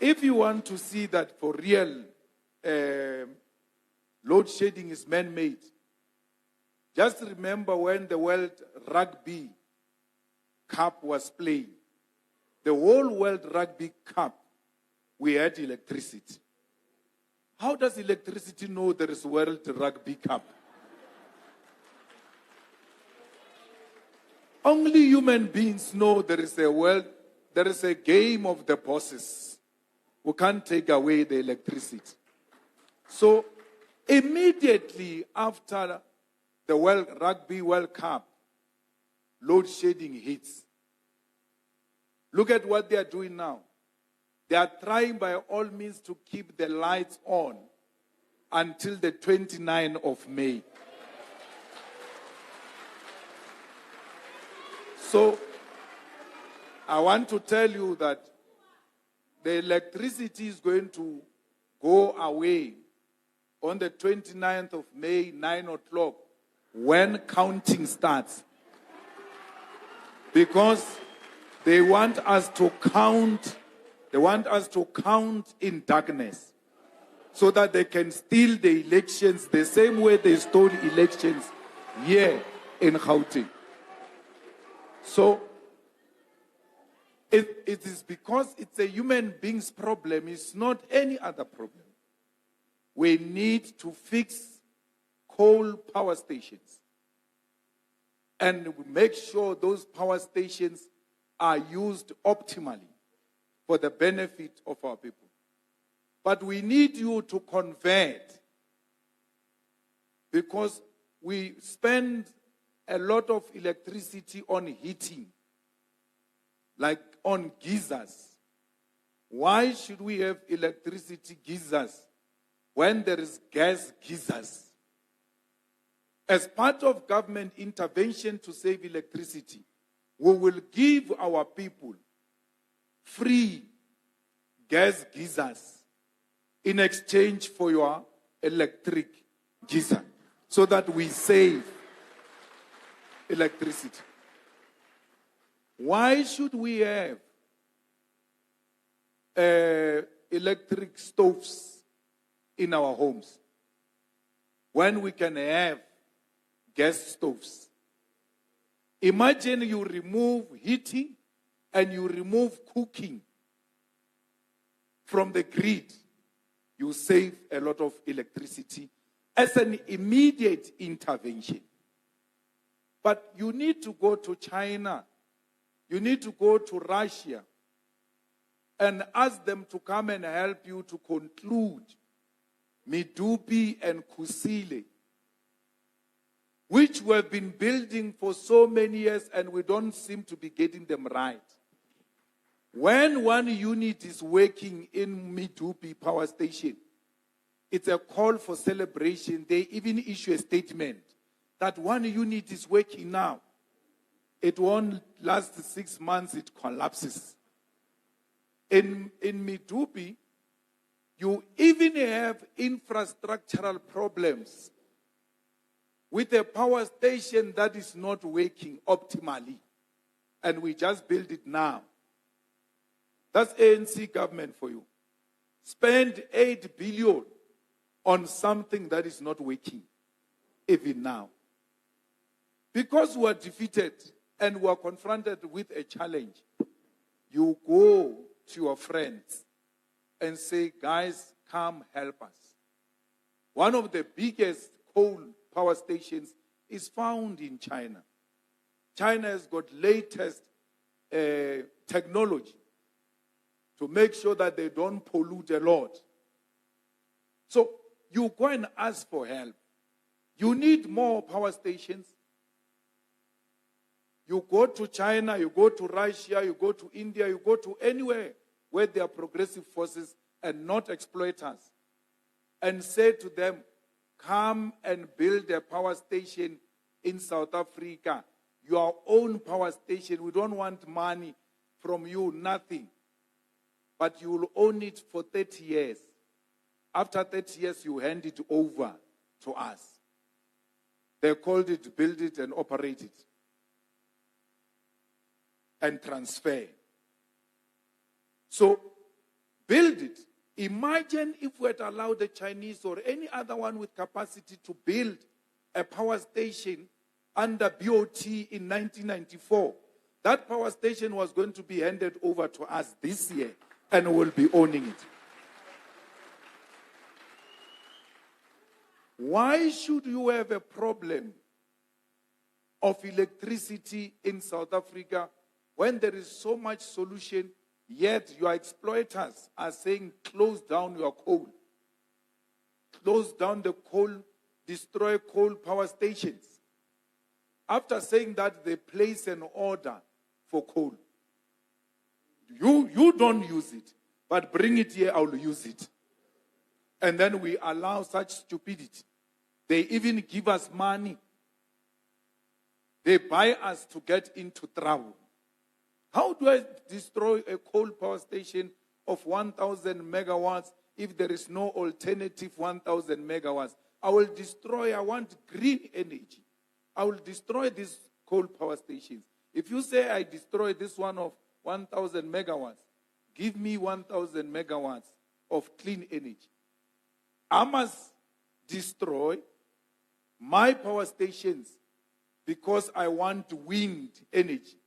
if you want to see that for real, load shedding is man-made, just remember when the World Rugby Cup was playing. The whole World Rugby Cup, we had electricity. How does electricity know there is World Rugby Cup? Only human beings know there is a game of the bosses who can't take away the electricity. So immediately after the Rugby World Cup, load shedding hits. Look at what they are doing now. They are trying by all means to keep the lights on until the 29th of May. So, I want to tell you that the electricity is going to go away on the 29th of May, 9 o'clock, when counting starts. Because they want us to count in darkness so that they can steal the elections the same way they stole elections here in Gauteng. So, it is because it's a human being's problem, it's not any other problem. We need to fix coal power stations and make sure those power stations are used optimally for the benefit of our people. But we need you to convert, because we spend a lot of electricity on heating, like on geysers. Why should we have electricity geysers when there is gas geysers? As part of government intervention to save electricity, we will give our people free gas geysers in exchange for your electric geyser, so that we save electricity. Why should we have electric stoves in our homes when we can have gas stoves? Imagine you remove heating and you remove cooking from the grid. You save a lot of electricity as an immediate intervention. But you need to go to China, you need to go to Russia and ask them to come and help you to conclude Medupi and Kusile, which we have been building for so many years and we don't seem to be getting them right. When one unit is working in Medupi power station, it's a call for celebration. They even issue a statement that one unit is working now. It won't last 6 months, it collapses. In Medupi, you even have infrastructural problems with a power station that is not working optimally. And we just build it now. That's ANC government for you. Spend 8 billion on something that is not working, even now. Because we are defeated and we are confronted with a challenge, you go to your friends and say, guys, come help us. One of the biggest coal power stations is found in China. China has got latest technology to make sure that they don't pollute a lot. So you go and ask for help. You need more power stations. You go to China, you go to Russia, you go to India, you go to anywhere where there are progressive forces and not exploiters, and say to them, come and build a power station in South Africa, your own power station. We don't want money from you, nothing. But you will own it for 30 years. After 30 years, you hand it over to us. They called it build it and operate it. And transfer. So Build it. Imagine if we had allowed the Chinese or any other one with capacity to build a power station under BOT in 1994. That power station was going to be handed over to us this year, and we'll be owning it. Why should you have a problem of electricity in South Africa when there is so much solution, yet your exploiters are saying close down your coal, close down the coal, destroy coal power stations? After saying that, they place an order for coal. You don't use it, but bring it here, I'll use it. And then we allow such stupidity. They even give us money. They buy us to get into trouble. How do I destroy a coal power station of 1,000 megawatts if there is no alternative 1,000 megawatts? I want green energy. I will destroy these coal power stations. If you say I destroy this one of 1,000 megawatts, give me 1,000 megawatts of clean energy. I must destroy my power stations because I want wind energy.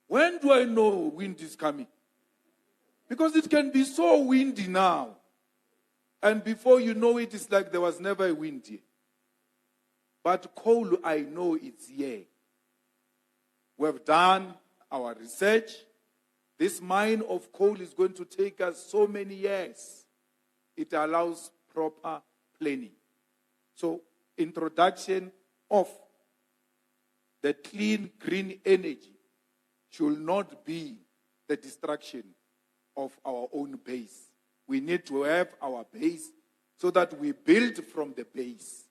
When do I know wind is coming? Because it can be so windy now. And before you know it, it's like there was never a wind here. But coal, I know it's here. We have done our research. This mine of coal is going to take us so many years. It allows proper planning. So, introduction of the clean green energy should not be the destruction of our own base. We need to have our base so that we build from the base.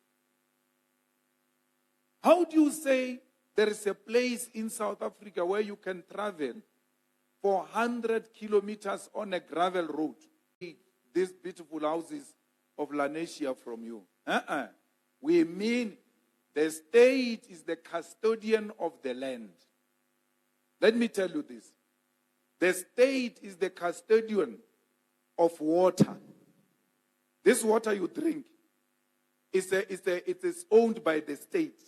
How do you say there is a place in South Africa where you can travel for 100 kilometers on a gravel road? These beautiful houses of Lanesia from you. We mean the state is the custodian of the land. Let me tell you this. The state is the custodian of water. This water you drink it is owned by the state.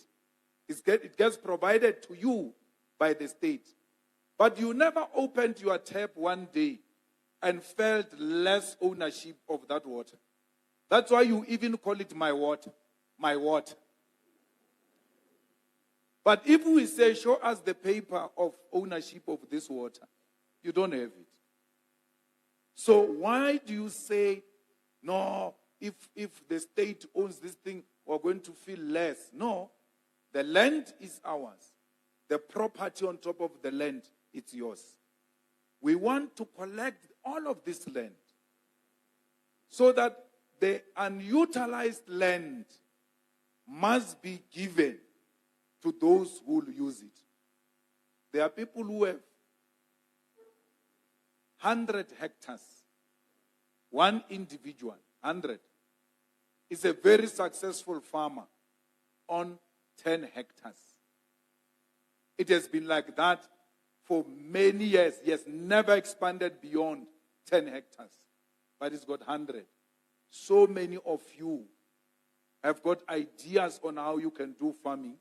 It gets provided to you by the state. But you never opened your tap one day and felt less ownership of that water. That's why you even call it my water. My water. But if we say, show us the paper of ownership of this water, you don't have it. So why do you say, no, if the state owns this thing, we're going to feel less? No, the land is ours. The property on top of the land, it's yours. We want to collect all of this land so that the unutilized land must be given to those who will use it. There are people who have 100 hectares. One individual, 100, is a very successful farmer on 10 hectares. It has been like that for many years. He has never expanded beyond 10 hectares, but he's got 100. So many of you have got ideas on how you can do farming,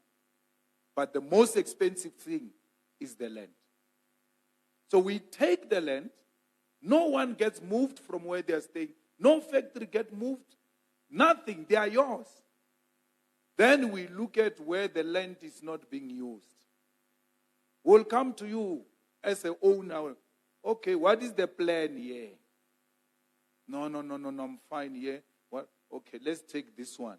but the most expensive thing is the land. So we take the land. No one gets moved from where they are staying. No factory gets moved. Nothing. They are yours. Then we look at where the land is not being used. We'll come to you as an owner. Okay, what is the plan here? No, I'm fine here. What? Okay, let's take this one.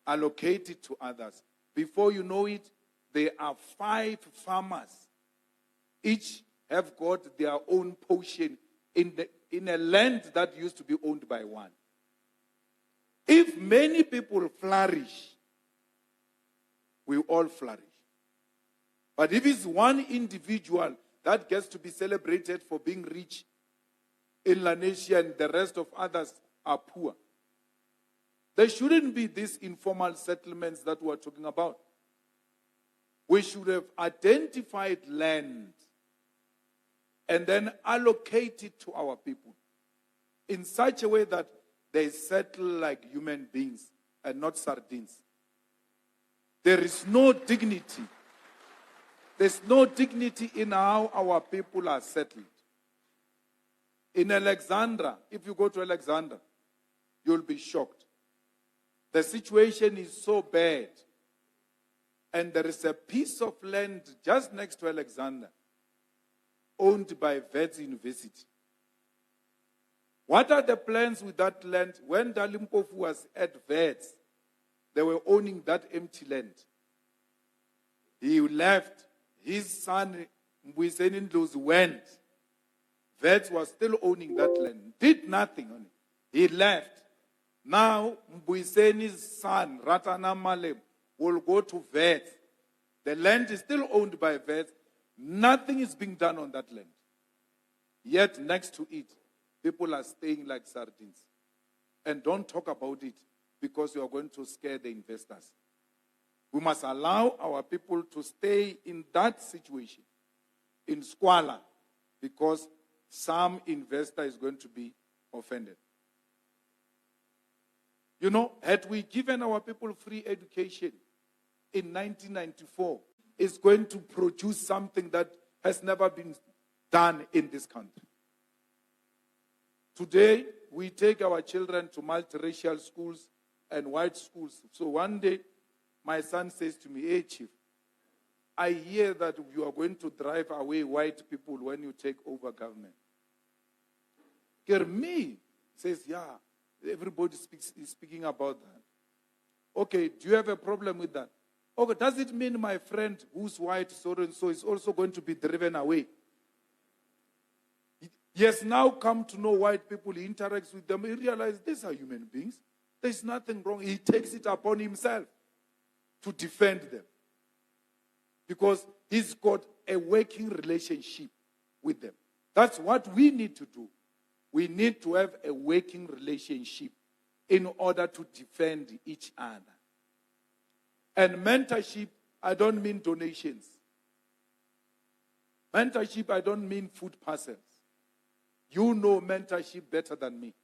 Allocate it to others. Before you know it, there are 5 farmers. Each have got their own portion in a land that used to be owned by one. If many people flourish, we all flourish. But if it's one individual that gets to be celebrated for being rich in Lanesia and the rest of others are poor, there shouldn't be these informal settlements that we're talking about. We should have identified land and then allocate it to our people. in such a way that they settle like human beings and not sardines. There is no dignity. There's no dignity in how our people are settled. In Alexandra, if you go to Alexandra, you'll be shocked. The situation is so bad. And there is a piece of land just next to Alexandra, owned by Wits University. What are the plans with that land? When Dalimpofu was at Wits, they were owning that empty land. He left. His son, Mbuyiseni Ndlozi, went. Wits was still owning that land. Did nothing on it. He left. Now, Mbuyiseni's son, Ratana Malema, will go to Wits. The land is still owned by Wits. Nothing is being done on that land. Yet, next to it, people are staying like sardines. And don't talk about it because you are going to scare the investors. We must allow our people to stay in that situation, in squalor, because some investor is going to be offended. You know, had we given our people free education in 1994, it's going to produce something that has never been done in this country. Today, we take our children to multiracial schools and white schools. So one day, my son says to me, "Hey, Chief, I hear that you are going to drive away white people when you take over government." Me says, "Yeah, everybody is speaking about that." Okay, do you have a problem with that? Okay, does it mean my friend who's white, so and so, is also going to be driven away? He has now come to know white people. He interacts with them. He realizes these are human beings. There's nothing wrong. He takes it upon himself to defend them. Because he's got a working relationship with them. That's what we need to do. We need to have a working relationship in order to defend each other. And mentorship, I don't mean donations. Mentorship, I don't mean food parcels. You know mentorship better than me.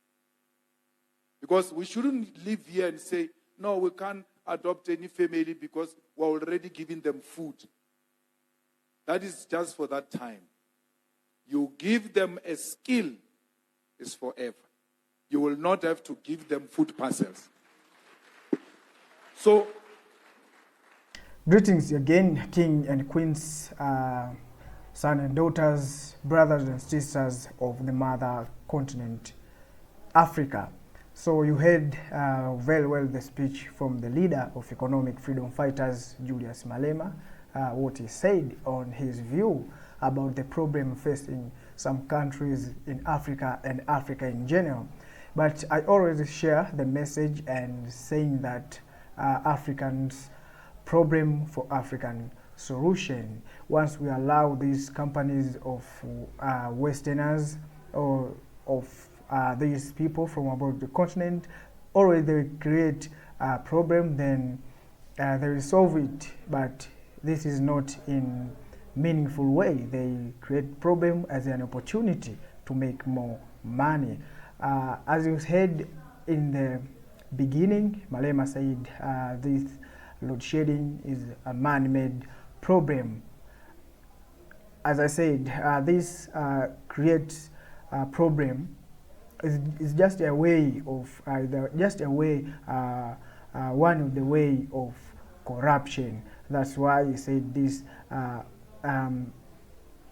Because we shouldn't live here and say, no, we can't adopt any family because we're already giving them food. That is just for that time. You give them a skill, it's forever. You will not have to give them food parcels. So, greetings again, king and queens, sons and daughters, brothers and sisters of the mother continent, Africa. So you heard very well the speech from the leader of economic freedom fighters, Julius Malema, what he said on his view about the problem facing some countries in Africa and Africa in general. But I always share the message and saying that Africans problem for African solution. Once we allow these companies of Westerners or of these people from abroad the continent, already they create a problem, then they resolve it. But this is not in meaningful way. They create problem as an opportunity to make more money. As you said in the beginning, Malema said this load shedding is a man-made problem. As I said, this creates a problem. It's just a way of one of the way of corruption. That's why he said this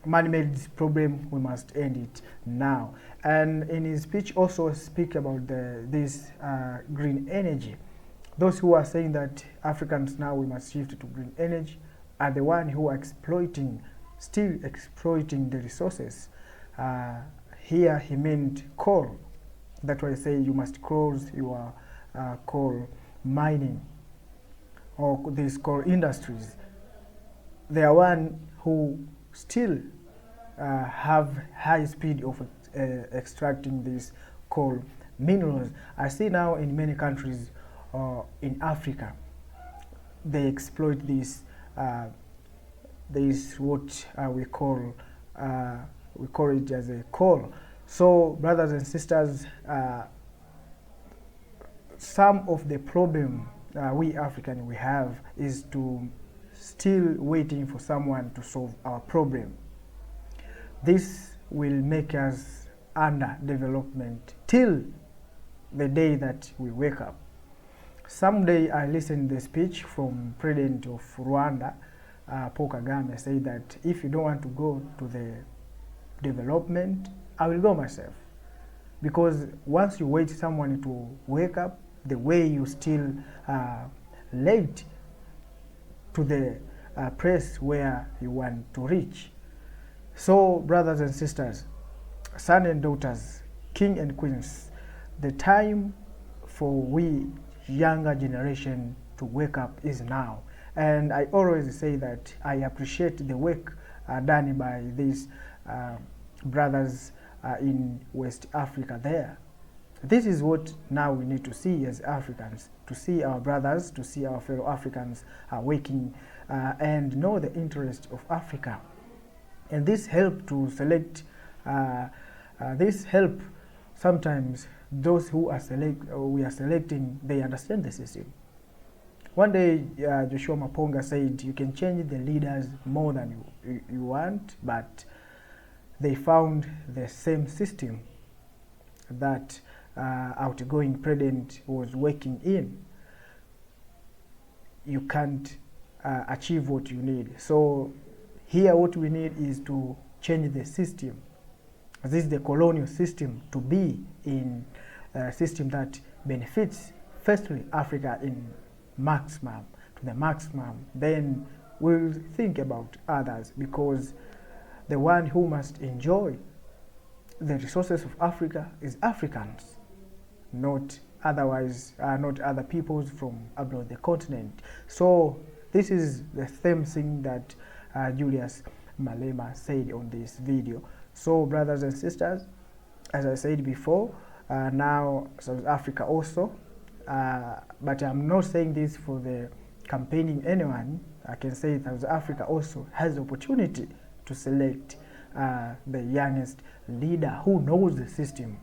man-made problem, we must end it now. And in his speech also speak about this green energy. Those who are saying that Africans now we must shift to green energy are the one who are still exploiting the resources. Here he meant coal. That's why I say you must close your coal mining or these coal industries. They are one who still have high speed of extracting these coal minerals. I see now in many countries in Africa, they exploit this what we call it as a coal. So, brothers and sisters, some of the problem we African we have is to still waiting for someone to solve our problem. This will make us under development till the day that we wake up. Someday I listened to the speech from President of Rwanda, Paul Kagame, say that if you don't want to go to the development, I will go myself. Because once you wait someone to wake up, the way you still late to the place where you want to reach. So, brothers and sisters, sons and daughters, king and queens, the time for we younger generation to wake up is now. And I always say that I appreciate the work done by these brothers in West Africa there. This is what now we need to see as Africans, to see our brothers, to see our fellow Africans waking and know the interest of Africa. And this help to select, this help sometimes those who are we are selecting, they understand the system. One day Joshua Maponga said you can change the leaders more than you want, but they found the same system that outgoing president was working in. You can't achieve what you need. So here what we need is to change the system. This is the colonial system, to be in a system that benefits firstly Africa in maximum, to the maximum. Then we'll think about others, because the one who must enjoy the resources of Africa is Africans, not otherwise, not other peoples from abroad the continent. So this is the same thing that Julius Malema said on this video. So, brothers and sisters, as I said before, now South Africa also, but I'm not saying this for the campaigning anyone. I can say South Africa also has the opportunity to select the youngest leader who knows the system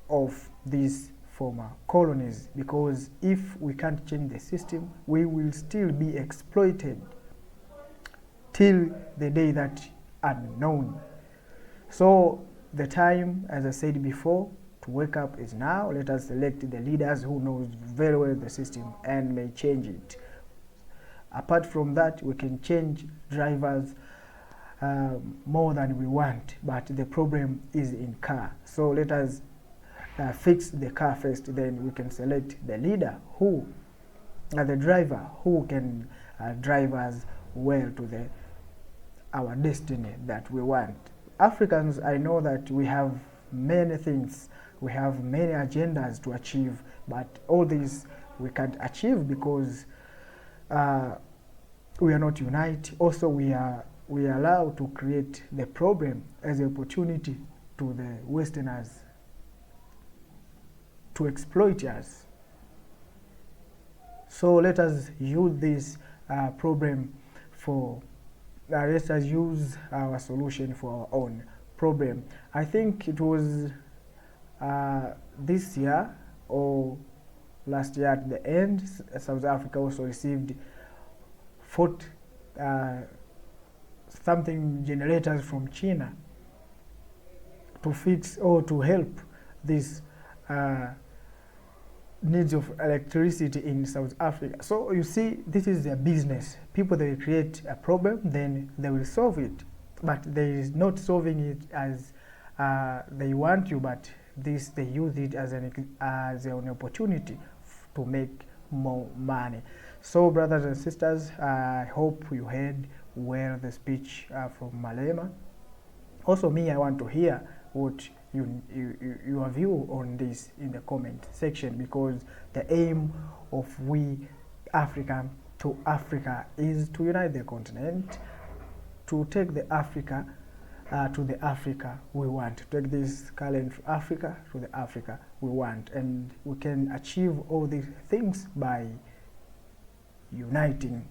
of these former colonies, because if we can't change the system, we will still be exploited till the day that unknown. So the time, as I said before, to wake up is now. Let us select the leaders who knows very well the system and may change it. Apart from that, we can change drivers more than we want, but the problem is in car. So let us fix the car first, then we can select the leader who, the driver who can drive us well to our destiny that we want. Africans, I know that we have many things, we have many agendas to achieve, but all these we can't achieve because we are not united. Also, we are allowed to create the problem as an opportunity to the Westerners to exploit us. So let us use this problem for, let us use our solution for our own problem. I think it was this year or last year at the end, South Africa also received something generators from China to fix or to help this needs of electricity in South Africa. So you see, this is their business. People, they create a problem, then they will solve it, but they is not solving it as they want you, but this they use it as an opportunity to make more money. So, brothers and sisters, I hope you heard well the speech from Malema. Also, me, I want to hear what your view on this in the comment section, because the aim of we Africa to Africa is to unite the continent, to take the Africa to the Africa we want, to take this current Africa to the Africa we want, and we can achieve all these things by uniting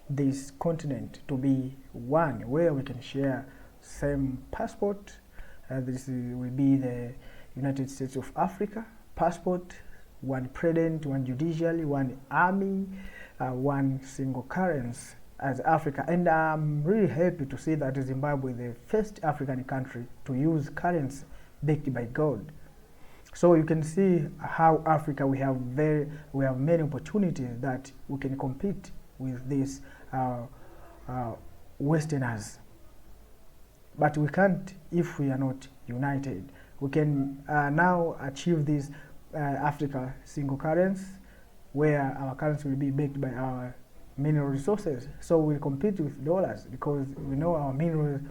this continent to be one, where we can share same passport. This will be the United States of Africa passport, one president, one judiciary, one army, one single currency as Africa. And I'm really happy to see that Zimbabwe is the first African country to use currency backed by gold. So you can see how Africa, we have many opportunities that we can compete with these Westerners. But we can't if we are not united. We can now achieve this Africa single currency, where our currency will be backed by our mineral resources. So we'll compete with dollars because we know our minerals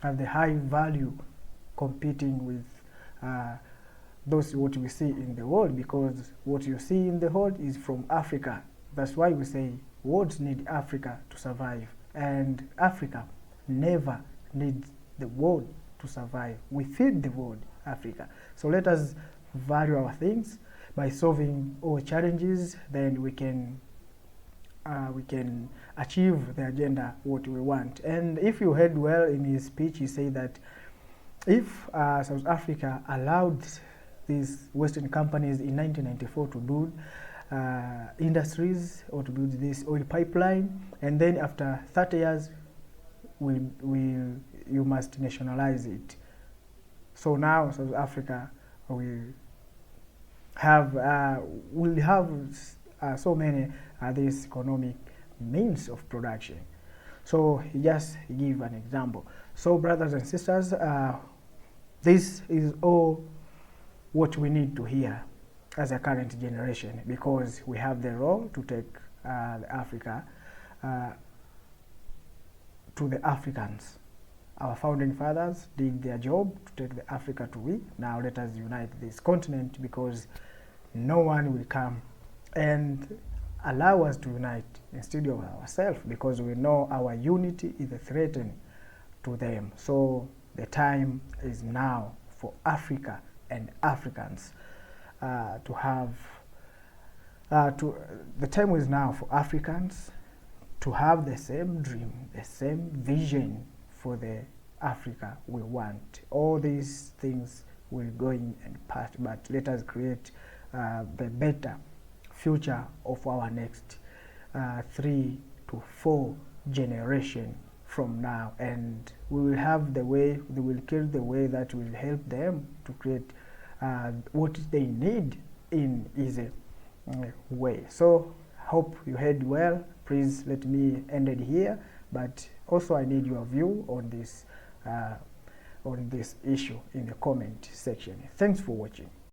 have the high value competing with those what we see in the world, because what you see in the world is from Africa. That's why we say worlds need Africa to survive, and Africa never needs the world to survive. We feed the world, Africa. So let us value our things. By solving all challenges, then we can achieve the agenda what we want. And if you heard well in his speech, he said that if South Africa allowed these Western companies in 1994 to build industries or to build this oil pipeline, and then after 30 years, you must nationalize it. So now South Africa will have so many these economic means of production. So just give an example. So brothers and sisters, this is all what we need to hear as a current generation, because we have the role to take Africa to the Africans. Our founding fathers did their job to take the Africa to we. Now let us unite this continent, because no one will come and allow us to unite instead of ourselves, because we know our unity is a threat to them. So the time is now for Africa and Africans the time is now for Africans to have the same dream, the same vision for the Africa we want. All these things will go in and pass, but let us create the better future of our next 3 to 4 generation from now, and we will have the way, they will carry the way that will help them to create what they need in easy way. So hope you heard well. Please let me end it here, but also I need your view on this issue in the comment section. Thanks for watching.